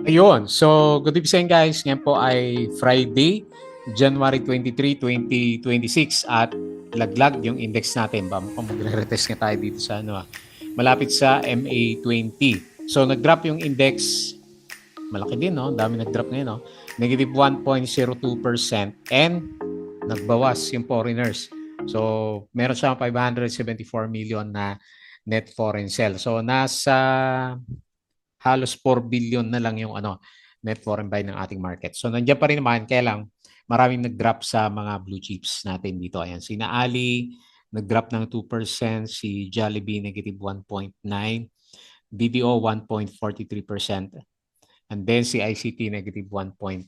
Ayun. So, good evening guys. Ngayon po ay Friday, January 23, 2026 at laglag yung index natin. Ba, mukhang magre-retest nga tayo dito sa malapit sa MA20. So, nag-drop yung index. Malaki din, no? Dami nag-drop ngayon, no? Negative 1.02% and nagbawas yung foreigners. So, meron siyang 574 million na net foreign sale. So, nasa halos 4 billion na lang yung net foreign buy ng ating market. So nandiyan pa rin naman, kaya lang maraming nag-drop sa mga blue chips natin dito. Ayan, si Naali nag-drop ng 2%, si Jollibee negative 1.9, BDO 1.43%, and then si ICT negative 1.11%.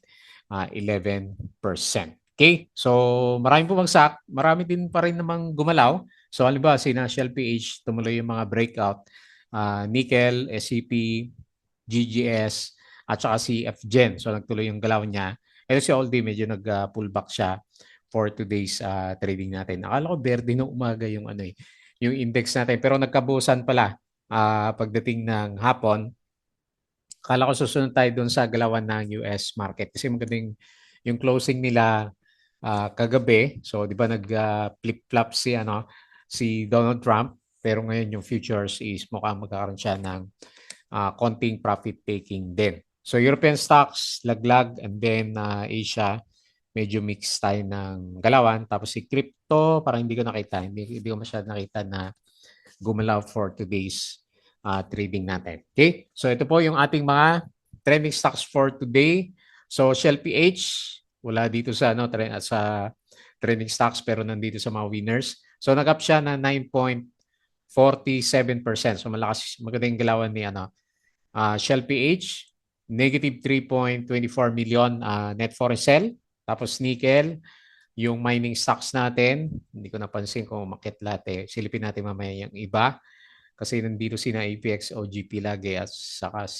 Okay? So maraming bumagsak, marami din pa rin namang gumalaw. So halimbawa si National PH tumuloy yung mga breakout, nickel, SCP, GGS, at saka si FGen. So nagtuloy yung galaw niya. Ito si Aldi, medyo nag-pullback siya for today's trading natin. Akala ko berde nung umaga yung yung index natin. Pero nagkabusan pala pagdating ng hapon. Akala ko susunod tayo doon sa galawan ng US market. Kasi magandang yung closing nila kagabi. So, di ba nag-flip-flop si Donald Trump. Pero ngayon yung futures is mukhang magkakaroon siya ng konting profit taking din. So European stocks, laglag, and then Asia, medyo mix tayo ng galawan. Tapos si crypto, parang hindi ko nakita. Hindi ko masyadong nakita na gumalaw for today's trading natin. Okay? So ito po yung ating mga trending stocks for today. So Shell PH, wala dito sa sa trending stocks pero nandito sa mga winners. So nag-up siya na 9.47%. So malakas, magandang galawan ni Shell PH, negative 3.24 million net foreign sell. Tapos nickel, yung mining stocks natin, hindi ko napansin kung umakyat lahat eh. Silipin natin mamaya yung iba. Kasi nandito sina APX, OGP lagi at saka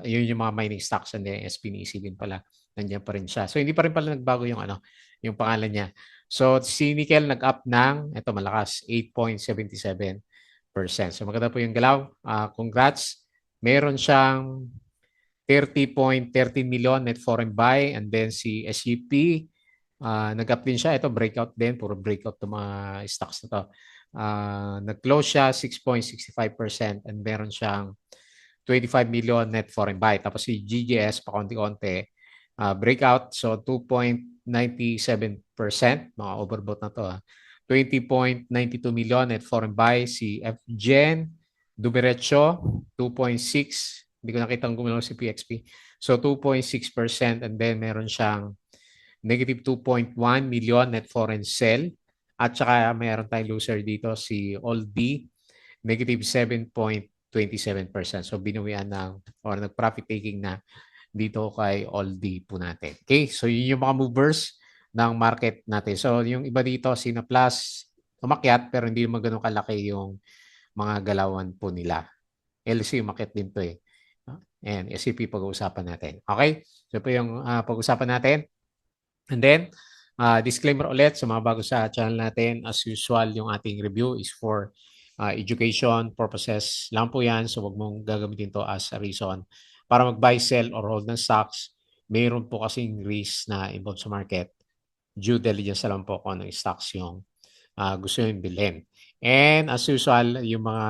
yun yung mga mining stocks and then SPNEC din pala. Nandiyan pa rin siya. So hindi pa rin pala nagbago yung pangalan niya. So si nickel nag-up ng, ito malakas, 8.77%. So maganda po yung galaw. Congrats. Meron siyang 30.13 million net foreign buy and then si SCP nag-up din siya. Ito breakout din. Puro breakout to mga stocks na to. Nag-close siya 6.65% and meron siyang 25 million net foreign buy. Tapos si GGS pa konti-konti breakout. So 2.97%. Mga overbought na to. 20.92 million net foreign buy. Si FGen, Dumiretso, 2.6. Hindi ko nakita ang gumalaw si PXP. So 2.6% and then meron siyang negative 2.1 million net foreign sell. At saka meron tayong loser dito si Aldi, negative 7.27%. So binuwian or nag-profit taking na dito kay Aldi po natin. Okay, so yun yung mga movers ng market natin. So yung iba dito, Sinaplas, umakyat pero hindi naman ganun kalaki yung mga galawan po nila. LC umakyat din to eh. And SCP pag-uusapan natin. Okay? So po yung pag-uusapan natin. And then, disclaimer ulit sa mga bago sa channel natin, as usual, yung ating review is for education purposes lang po yan. So wag mong gagamitin to as a reason para mag-buy, sell, or hold ng stocks. Mayroon po kasing risk na involved sa market. Due diligence lang po kung anong stocks yung gusto yung bilhin. And as usual, yung mga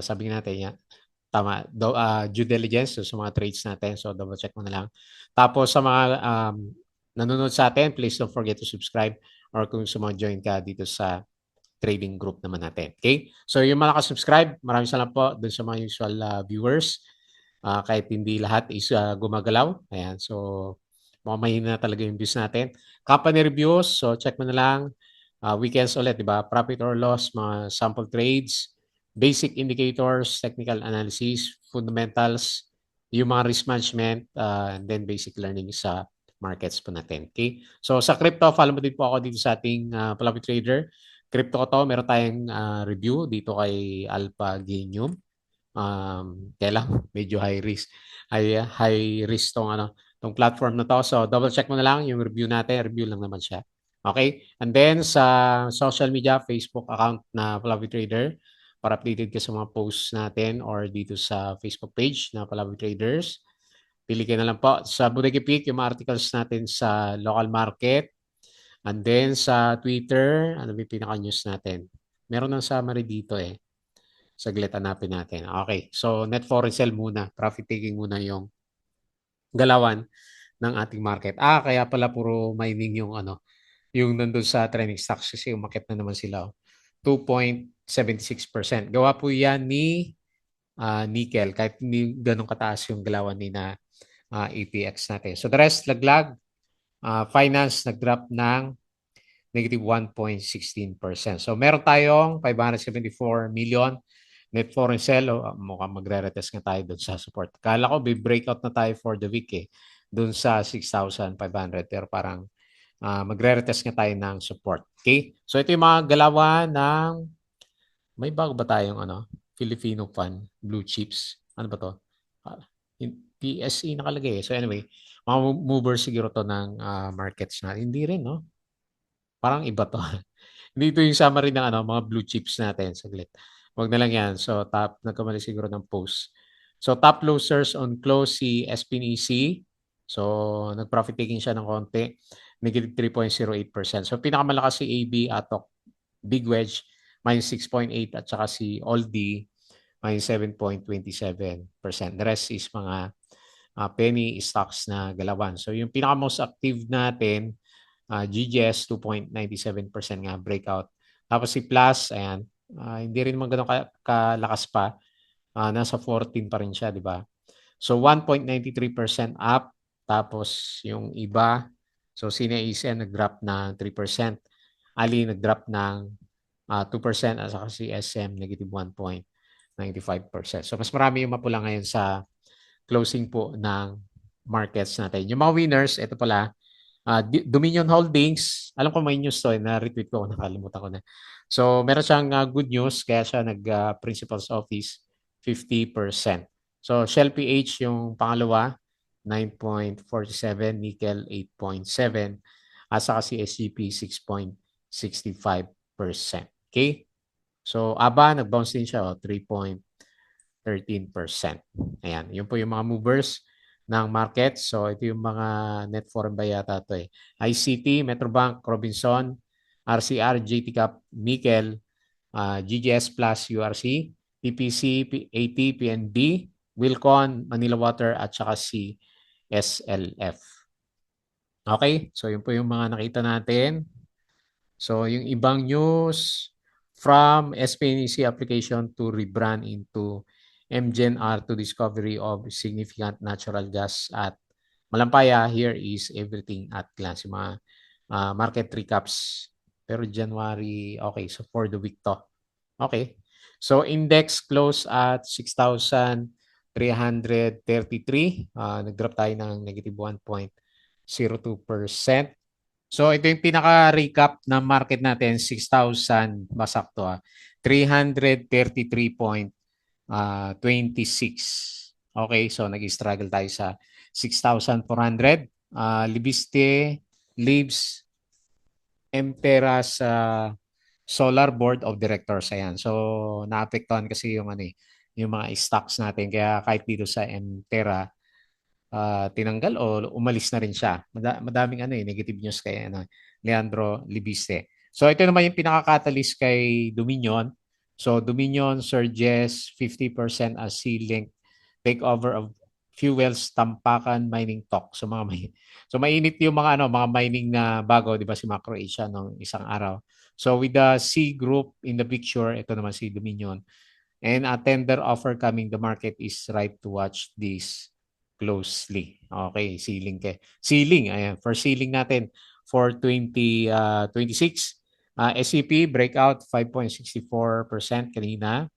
sabi natin yan, tama, due diligence sa mga trades natin. So double check mo na lang. Tapos sa mga nanonood sa atin, please don't forget to subscribe or kung sumo-join ka dito sa trading group naman natin. Okay? So yung mga subscribe maraming salamat po dun sa mga usual viewers. Kahit hindi lahat is gumagalaw. Ayan. So mahina na talaga yung views natin. Company reviews. So check mo na lang. Weekends ulit, di ba? Profit or loss, mga sample trades, basic indicators, technical analysis, fundamentals, yung mga risk management, and then basic learning sa markets po natin. Okay? So sa crypto, follow mo din po ako dito sa ating Fluffy Trader. Crypto ko to, meron tayong review dito kay Alpha Genium. Kaya lang, medyo high risk. High risk tong platform na to. So double check mo na lang yung review natin. Review lang naman siya. Okay? And then sa social media, Facebook account na Fluffy Trader, para updated ka sa mga posts natin or dito sa Facebook page na Palaboy Traders. Pili ka na lang po sa Bodega Peak yung mga articles natin sa local market. And then sa Twitter, ano ba yung pinaka-news natin? Meron ng summary dito eh. Saglit hanapin natin. Okay. So net foreign sell muna. Profit taking muna yung galawan ng ating market. Kaya pala puro mining yung yung nandun sa trending stocks kasi umakit na naman sila. 2.76%. Gawa po yan ni nickel kahit hindi ganun kataas yung galawan ni na APX natin. So the rest, laglag. Finance, nag-drop ng negative 1.16%. So meron tayong 574 million net foreign sell. Mukhang magre-retest nga tayo doon sa support. Kala ko, breakout na tayo for the week eh. Doon sa 6,500. Pero parang magre-retest nga tayo ng support. Okay? So ito yung mga galawan ng may bago ba tayong Filipino fund, blue chips. Ano ba to? PSE nakalagay. So anyway, mga movers siguro to ng markets na. Hindi rin, no? Parang iba to. Dito yung summary ng mga blue chips natin. Saglit. Wag na lang yan. So nagkamali siguro ng post. So top losers on close si SPNEC. So nag-profit taking siya ng konti. Negative 3.08%. So pinakamalakas si AB Atok Big Wedge minus 6.8 at saka si Aldi minus 7.27%. The rest is mga penny stocks na galawan. So yung pinaka-most active natin, GGS 2.97% nga breakout. Tapos si Plus, ayan, hindi rin naman ganun kalakas pa. Nasa 14 pa rin siya, di ba? So 1.93% up. Tapos yung iba, so Sina-Isen nag-drop na 3%. Ali nag-drop ng 2% at saka si SM negative 1.95%. So mas marami yung mapula ngayon sa closing po ng markets natin. Yung mga winners, ito pala, Dominion Holdings, alam ko may news to, na-retweet ko, nakalimutan ko na. So meron siyang good news, kaya siya nag-principal's office 50%. So Shell PH yung pangalawa, 9.47, Nickel 8.7, at saka si SGP 6.65%. Okay? So ABA, nag-bounce din siya, 3.13%. Ayan, yun po yung mga movers ng market. So ito yung mga net foreign buy yata ito eh. ICT, Metrobank, Robinson, RCR, JT Cap, Nickel, GGS Plus, URC, PPC, AT, PNB, Wilcon, Manila Water, at saka si SLF. Okay, so yun po yung mga nakita natin. So yung ibang news from SPNEC application to rebrand into MGNR to discovery of significant natural gas at Malampaya. Here is everything at glance. Yung mga market recaps. Pero January, okay, so for the week to. Okay. So index close at 6,333. Nag-drop tayo ng negative 1.02%. So ito yung pinaka-recap ng market natin, 6,000, basak to 333.26. Okay, so nag-struggle tayo sa 6,400. Libiste, Libs, Mtera sa Solar Board of Directors. Ayan. So naapektuhan kasi yung yung mga stocks natin. Kaya kahit dito sa Mtera, tinanggal o umalis na rin siya. Madaming negative news kay Leandro Libiste. So ito naman yung pinaka-catalyst kay Dominion. So Dominion surges 50% as C-Link takeover of fuels Tampakan mining talk. So so mainit yung mga mining na bago, 'di ba, si Macro Asia nung isang araw. So with the C group in the picture, ito naman si Dominion. And a tender offer coming, the market is right to watch this closely. Okay, ceiling ke. Ceiling, ayan. For ceiling natin for 2026, SCP breakout 5.64% kanina.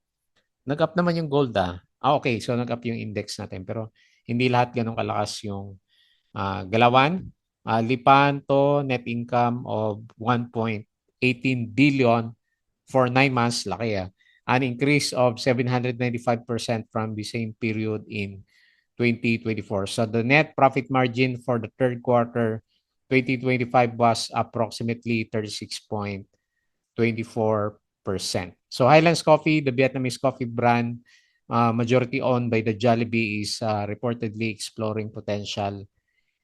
Nag-up naman yung gold okay, so nag-up yung index natin pero hindi lahat ganun kalakas yung galawan. Lipan to net income of 1.18 billion for 9 months. Laki an increase of 795% from the same period in 2024. So the net profit margin for the third quarter 2025 was approximately 36.24%. So Highlands Coffee, the Vietnamese coffee brand, majority owned by the Jollibee, is reportedly exploring potential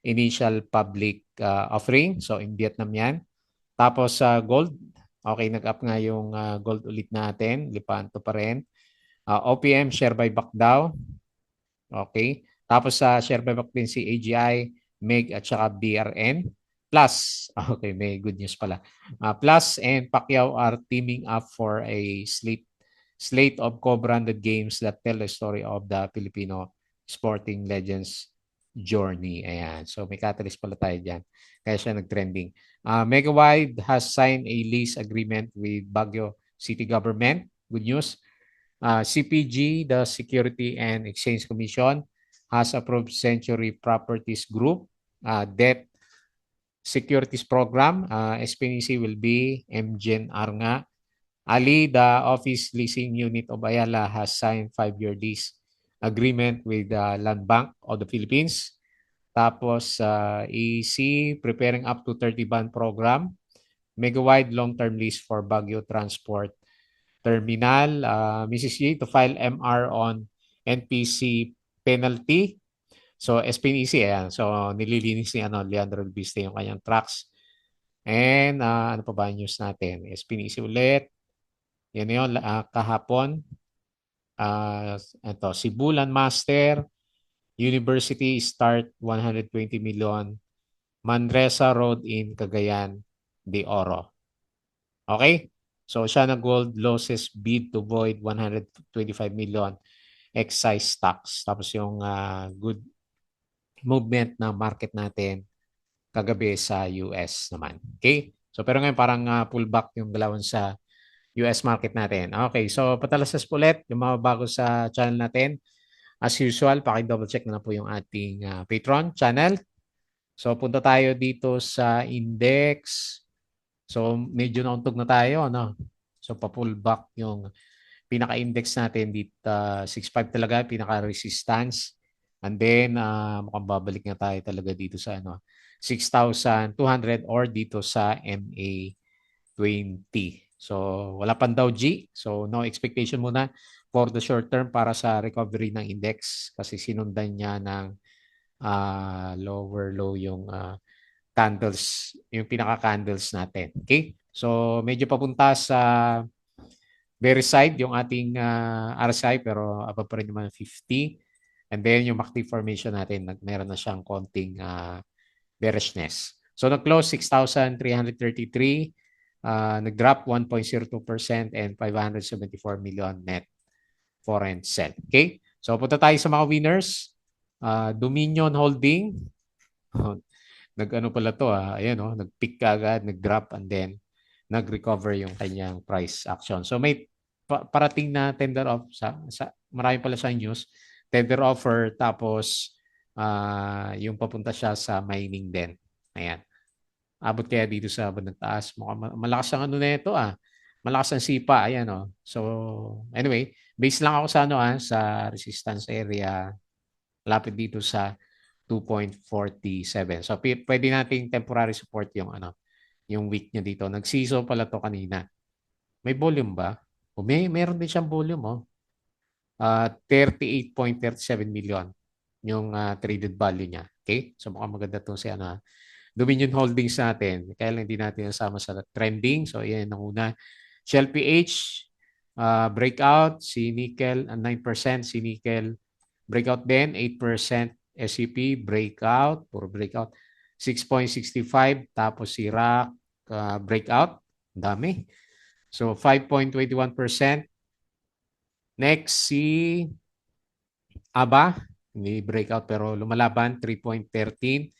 initial public offering. So in Vietnam yan. Tapos sa gold, okay, nag-up nga yung gold ulit natin. Lipanto pa rin. OPM, share buyback daw. Okay. Tapos sa share buyback din si AGI, MEG at saka BRN. Plus, okay, may good news pala. Plus and Pacquiao are teaming up for a slate of co-branded games that tell the story of the Filipino sporting legends journey. Ayan. So may catalyst pala tayo dyan. Kaya siya nag-trending. Megawide has signed a lease agreement with Baguio City Government. Good news. CPG, the Security and Exchange Commission, has approved Century Properties Group debt securities program. SPNC will be MGen Arnga. Ali, the office leasing unit of Ayala, has signed 5-year lease agreement with the Land Bank of the Philippines. Tapos EC preparing up to 30 bond program. Megawide long-term lease for Baguio Transport Terminal. Mrs. G to file MR on NPC penalty. So SPNEC, ayan. So nililinis ni Leandro Albiste yung kanyang trucks. And ano pa ba news natin? SPNEC ulit. Yan yun, kahapon. Ito, Sibulan Master, University start 120 million. Manresa Road in Cagayan de Oro. Okay? So siya na gold losses bid to void 125 million excise tax. Tapos yung good movement ng market natin kagabi sa US naman. Okay? So pero ngayon parang pullback yung galawan sa US market natin. Okay, so patalasas po ulit yung mga bago sa channel natin. As usual, paki-double check na po yung ating Patreon channel. So punta tayo dito sa index. So medyo nauntog na tayo, ano? So pa-pullback yung pinaka-index natin dito, 6.5 talaga, pinaka-resistance. And then, mukhang babalik nga tayo talaga dito sa 6,200 or dito sa MA20. So, wala pang daw G. So, no expectation muna for the short term para sa recovery ng index kasi sinundan niya ng lower low yung candles, yung pinaka-candles natin. Okay? So, medyo papunta sa very side yung ating RSI pero above pa rin naman 50. And then yung MACD formation natin, meron na siyang konting bearishness. So nag-close 6,333, nag-drop 1.02% and 574 million net foreign sell. Okay? So punta tayo sa mga winners. Dominion Holding. Nag-ano pala to ayan nag-pick agad, nag-drop and then nag-recover yung kanyang price action. So may parating na tender offer sa marami pala sa news, tender offer tapos yung papunta siya sa mining din. Ayan. Abot kaya dito sa bandang taas. Malakas ang ano nito Malakas ang sipa. Ayan So anyway, base lang ako sa sa resistance area lapit dito sa 2.47. So pwede nating temporary support yung week niya dito. Nagsiso pala to kanina. May volume ba? Meron din siyang volume 38.37 million yung traded value niya. Okay? So mukhang maganda itong si Dominion Holdings natin. Kaya lang hindi natin nasama sa trending. So yan ang una. Shell PH, breakout. Si Nickel, 9%. Si Nickel, breakout din. 8%. SCP, breakout. Puro breakout. 6.65. Tapos si RAC, breakout. Dami. So 5.21%. Next, si ABA, hindi breakout pero lumalaban, 3.13.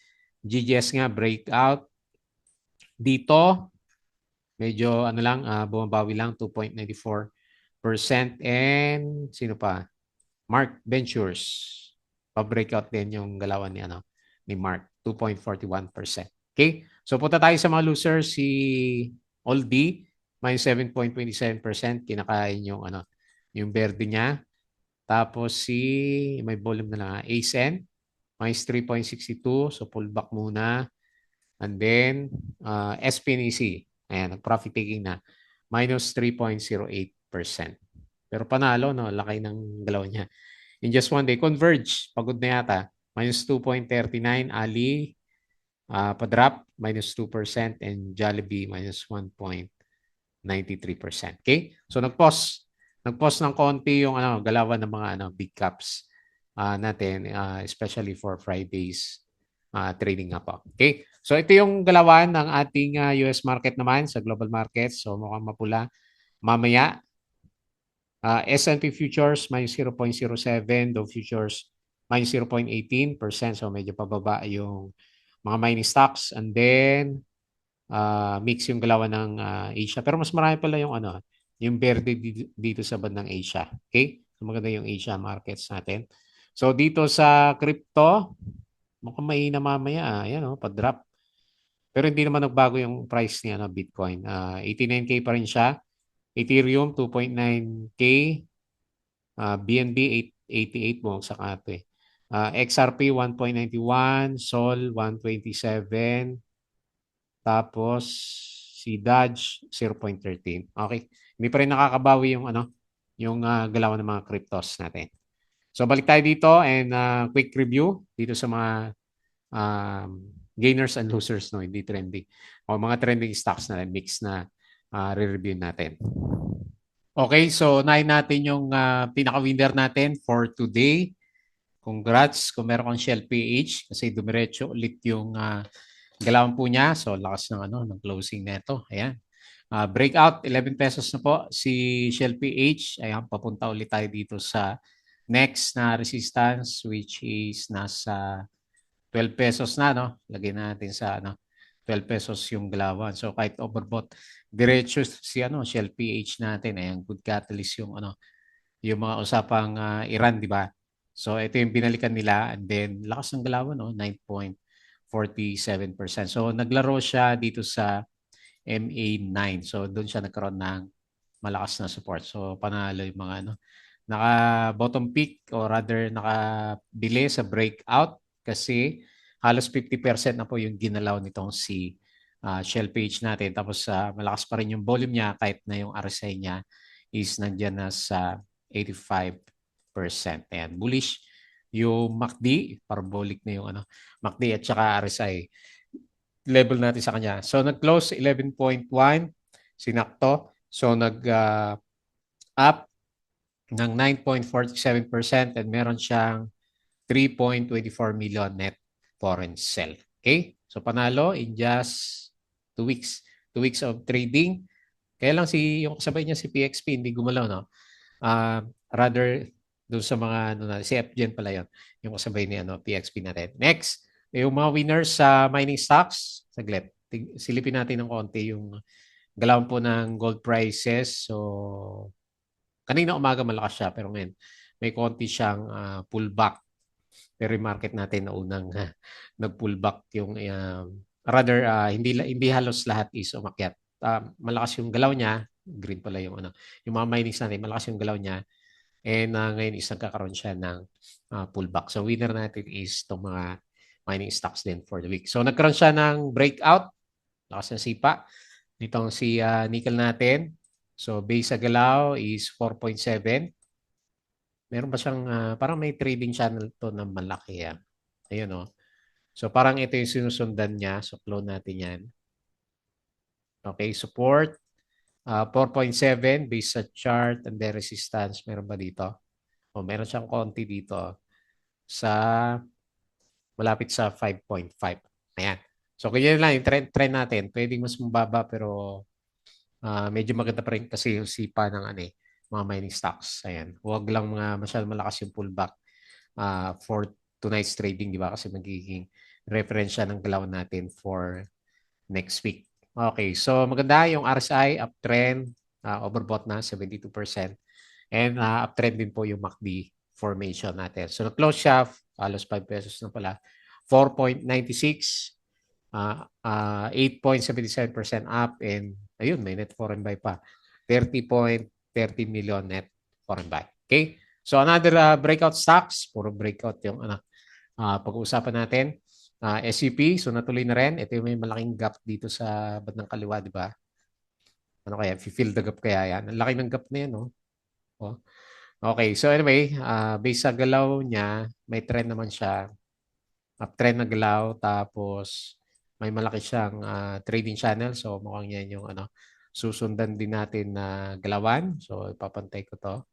GGS nga, breakout. Dito, medyo bumabawi lang, 2.94%. And sino pa? Mark Ventures. Pa-breakout din yung galawan ni Mark, 2.41%. Okay? So punta tayo sa mga losers, si Oldie, minus 7.27%, kinakain yung verde niya. Tapos may volume na lang ASEN, minus 3.62, so pullback muna. And then SPNEC, ayan, nag-profit taking na, minus 3.08%. Pero panalo, no? Laki ng galaw niya. In just one day, Converge, pagod na yata. Minus 2.39, Ali, pa-drop, minus 2%, and Jollibee, minus 1.93%. Okay? So, nag-pause ng konti yung galawan ng mga big caps natin, especially for Fridays trading nga po. Okay? So, ito yung galawan ng ating US market naman sa global market. So, mukhang mapula. Mamaya, S&P futures minus 0.07, Dow futures minus 0.18%. So medyo pababa yung mga mining stocks. And then mix yung galawan ng Asia. Pero mas marami pala yung yung verde dito sa bandang Asia. Okay? So maganda yung Asia markets natin. So dito sa crypto, mukhang mahina mamaya. Ayan pa-drop. Pero hindi naman nagbago yung price niya Bitcoin. 89K pa rin siya. Ethereum 2.9K. BNB 888 mo sa kate. XRP 1.91, Sol 127, tapos si Dodge 0.13. Okay. Hindi pa rin nakakabawi yung yung galaw ng mga cryptos natin. So balik tayo dito and quick review dito sa mga gainers and losers hindi trendy. O mga trending stocks na mix na re-review natin. Okay, so unahin natin yung pinaka-winner natin for today. Congrats kung meron kang Shell PH kasi dumiretso ulit yung galawan po niya. So lakas ng closing nito. Ayan. Breakout 11 pesos na po si Shell PH. Ayan, papunta ulit tayo dito sa next na resistance which is nasa 12 pesos na Lagyan natin sa 12 pesos yung galawan. So kahit overbought, diretso si Shell PH natin. Ayan, good catalyst yung yung mga usapang Iran, di ba? So ito yung binalikan nila and then lakas ng galawan 9.47%. So naglaro siya dito sa MA9. So doon siya nagkaroon ng malakas na support. So panalo yung mga naka bottom peak or rather nakabili sa breakout kasi halos 50% na po yung ginalaw nitong si Shell page natin. Tapos malakas pa rin yung volume niya kahit na yung RSI niya is nandiyan na sa 85%. Ayan, bullish yung MACD, parabolic na yung MACD at saka RSI level natin sa kanya. So nag-close 11.1 sinakto. So nag-up ng 9.47% and meron siyang 3.24 million net foreign sell. Okay? So panalo in just 2 weeks. 2 weeks of trading. Kaya lang yung kasabay niya si PXP hindi gumalaw rather doon sa mga si FGen pala yon yung kasabay ni PXP natin. Next, yung mga winners sa mining stocks. Saglit. Silipin natin ng konti yung galawan po ng gold prices. So kanina umaga malakas siya pero ngayon may konti siyang pullback. Pero yung market natin na unang nag-pullback yung rather hindi halos lahat is umakyat. Malakas yung galaw niya, green pala yung yung mga minings natin, malakas yung galaw niya. And ngayon is nagkakaroon siya ng pullback. So winner natin is itong mga mining stocks din for the week. So nagkaroon siya ng breakout, lakas ng sipa. Nitong si nickel natin. So base sa galaw is 4.7. Meron ba siyang, parang may trading channel to na malaki yan. Ayun So parang ito yung sinusundan niya. So clone natin yan. Okay, support. 4.7 based sa chart and then resistance. Meron ba dito? Meron siyang konti dito sa malapit sa 5.5. Ayan. So ganyan lang yung trend natin. Pwedeng mas mababa pero medyo maganda pa rin kasi yung sipa ng mga mining stocks. Ayan. Huwag lang masyadong malakas yung pullback for tonight's trading, di ba? Kasi magiging reference siya ng galaw natin for next week. Okay, so maganda yung RSI, uptrend, overbought na 72%. And uptrend din po yung MACD formation natin. So nag-close siya, halos 5 pesos na pala. 4.96, 8.77% up, and ayun, may net foreign buy pa. 30.30 million net foreign buy. Okay? So another breakout stocks, puro breakout yung pag-uusapan natin. SCP, so natuloy na rin. Ito yung may malaking gap dito sa bandang kaliwa, di ba? Ano kaya? Fill the gap kaya yan? Ang laki ng gap na yan, no? Oh. Okay, so anyway, based sa galaw niya, may trend naman siya. Uptrend na galaw, tapos may malaki siyang trading channel. So mukhang yan yung susundan din natin na galawan. So ipapantay ko to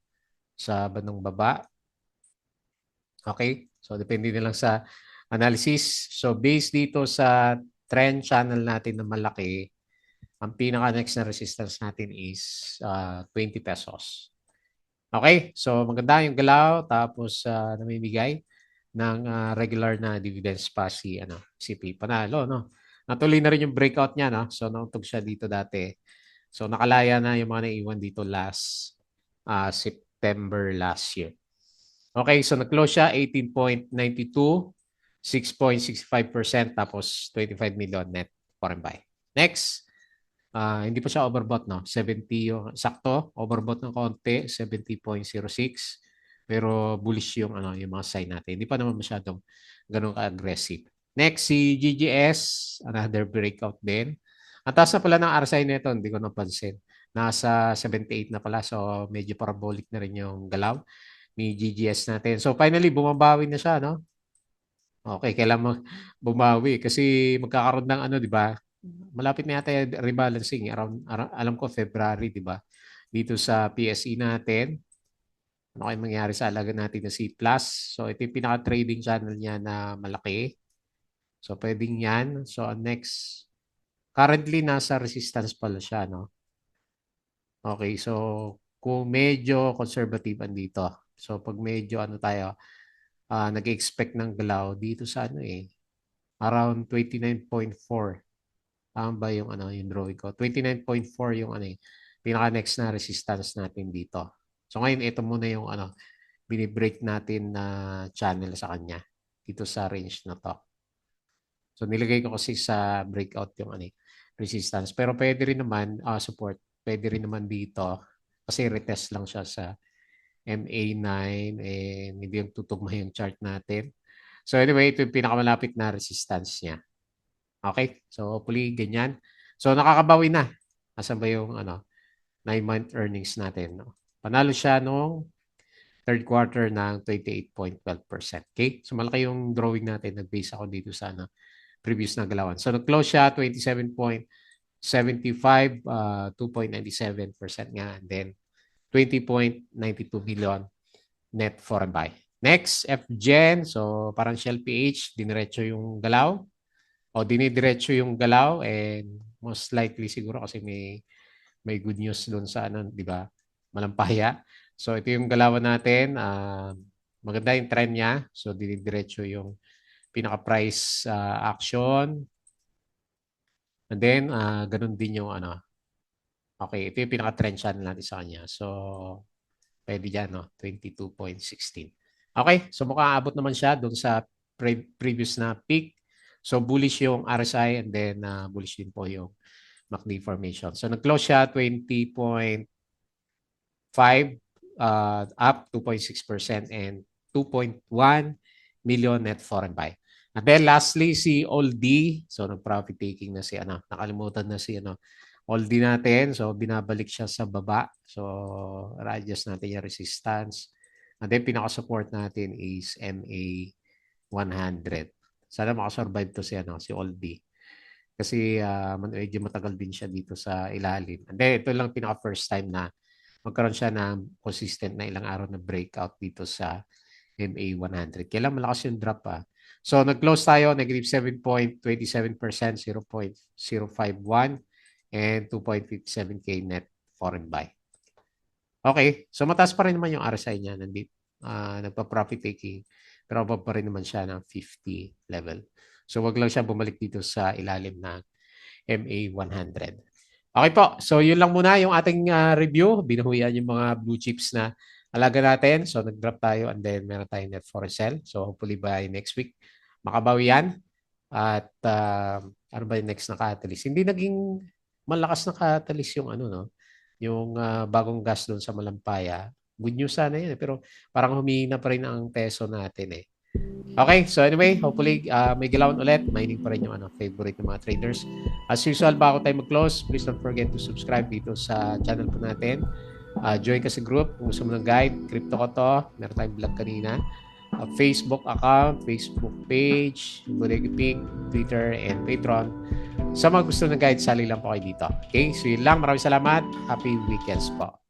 sa bandang baba. Okay? So depende na lang sa analysis. So based dito sa trend channel natin na malaki, ang pinaka-next na resistance natin is 20 pesos. Okay? So maganda yung galaw, tapos namimigay ng regular na dividends pa si P. Panalo, no? Natuloy na rin yung breakout niya, no? So nauntog siya dito dati. So nakalaya na yung mga naiwan dito last September last year. Okay, so nag-close siya 18.92, 6.65%, tapos 25 million net foreign buy. Next, hindi pa siya overbought, no? 70 yung sakto, overbought ng konti, 70.06. Pero bullish yung mga sign natin. Hindi pa naman masyadong ganun ka-aggressive. Next, si GGS, another breakout din. Ang taas na pala ng RSI nito, hindi ko napansin. Nasa 78 na pala, so medyo parabolic na rin yung galaw ni GGS natin. So finally, bumabawi na siya, no? Okay, kailan bumawi kasi magkakaroon ng di ba? Malapit na yata yung rebalancing alam ko February, di ba? Dito sa PSE natin, ano kayong mangyari sa alaga natin na C+. So ito yung pinaka-trading channel niya na malaki. So pwedeng yan. So next, currently nasa resistance pala siya, no? Okay, so kung medyo conservative andito. So pag medyo tayo, nag-expect ng galaw dito sa around 29.4. Tama ba yung yung drawing ko? 29.4 yung pinaka next na resistance natin dito. So ngayon ito muna yung binibreak natin na channel sa kanya dito sa range na to. So nilagay ko kasi sa breakout yung resistance. Pero pwede rin naman support. Pwede rin naman dito kasi retest lang siya sa MA9 and hindi yung tutugma yung chart natin. So anyway, ito yung pinakamalapit na resistance niya. Okay? So hopefully ganyan. So nakakabawi na. Asan ba yung 9-month earnings natin? No? Panalo siya nung third quarter ng 28.12%. Okay? So malaki yung drawing natin. Nag-base ako dito sa previous na galawan. So nag-close siya 27.75, 2.97% nga. And then 20.92 billion net foreign buy. Next, FGen. So parang Shell PH, diniretso yung galaw. O dinidiretso yung galaw and most likely siguro kasi may good news doon sa di ba? Malampaya. So ito yung galawan natin. Maganda yung trend niya. So dinidiretso yung pinaka-price action. And then ganun din yung Okay, ito yung pinaka-trend channel natin sa kanya. So pwede dyan, no? 22.16. Okay, so mukhang aabot naman siya doon sa previous na peak. So bullish yung RSI and then bullish din po yung MACD formation. So nag-close siya 20.5 up 2.6% and 2.1 million net foreign buy. And then lastly si Oldie. So nag-profit taking na si nakalimutan na si Oldie natin. So binabalik siya sa baba. So adjust natin yung resistance. And then pinaka-support natin is MA 100. Sana makasurvive to si Oldie. Kasi medyo matagal din siya dito sa ilalim. And then ito lang pinaka-first time na magkaroon siya ng consistent na ilang araw na breakout dito sa MA 100. Kailan malakas yung drop So nag-close tayo, negative 7.27%, 0.051 and 2.57K net foreign buy. Okay, so mataas pa rin naman yung RSI niya. Nagpa-profit taking, pero above pa rin naman siya ng 50 level. So wag lang siya bumalik dito sa ilalim ng MA 100. Okay po, so yun lang muna yung ating review. Binuhuyan yung mga blue chips na alaga natin. So nag-drop tayo and then meron tayong net for sell. So hopefully by next week, makabawi yan. At ano ba yung next na catalyst? Hindi naging malakas na catalyst yung no? Yung bagong gas doon sa Malampaya. Good news sana yun. Pero parang humihina pa rin ang peso natin . Okay, so anyway, hopefully may galawan ulit. Mining pa rin yung favorite ng mga traders. As usual, bago tayo mag-close, please don't forget to subscribe dito sa channel po natin. Join ka sa group kung gusto mo ng guide. Crypto ko to. Meron tayong vlog kanina. Facebook account, Facebook page, Bodega Pig, Twitter, and Patreon. Sa mga gusto ng guide, sali lang po kayo dito. Okay, so yun lang. Maraming salamat. Happy weekends po.